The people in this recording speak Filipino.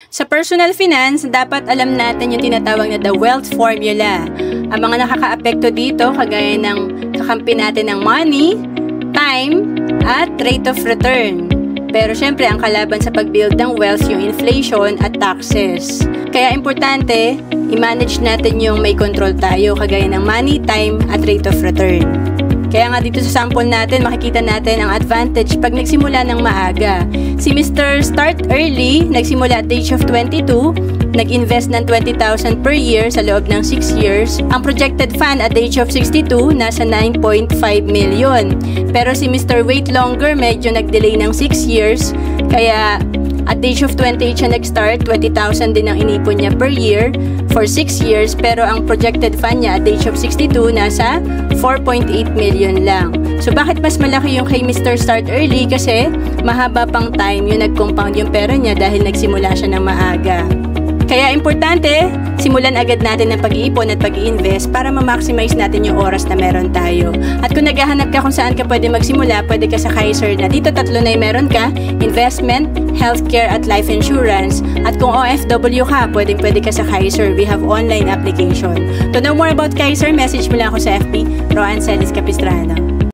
Sa personal finance, dapat alam natin yung tinatawag na the wealth formula. Ang mga nakakaapekto dito, kagaya ng kakampi natin ng money, time, at rate of return. Pero syempre, ang kalaban sa pag-build ng wealth yung inflation at taxes. Kaya importante, i-manage natin yung may control tayo, kagaya ng money, time, at rate of return. Kaya nga dito sa sample natin, makikita natin ang advantage pag nagsimula ng maaga. Si Mr. Start Early, nagsimula at the age of 22, nag-invest ng 20,000 per year sa loob ng 6 years. Ang projected fund at the age of 62, nasa 9.5 million. Pero si Mr. Wait Longer, medyo nag-delay ng 6 years, kaya at the age of 28 siya nag-start, 20,000 din ang inipon niya per year for 6 years, pero ang projected fund niya at the age of 62 nasa 4.8 million lang. So bakit mas malaki yung kay Mr. Start Early? Kasi mahaba pang time yung nag-compound yung pera niya dahil nagsimula siya ng maaga. Kaya importante, simulan agad natin ng pag-iipon at pag-i-invest para ma-maximize natin yung oras na meron tayo. At kung naghahanap ka kung saan ka pwede magsimula, pwede ka sa Kaiser na dito tatlo na yung meron ka: investment, healthcare, at life insurance. At kung OFW ka, pwede ka sa Kaiser. We have online application. To know more about Kaiser, message mo lang ako sa FB, Roan Celis Capistrano.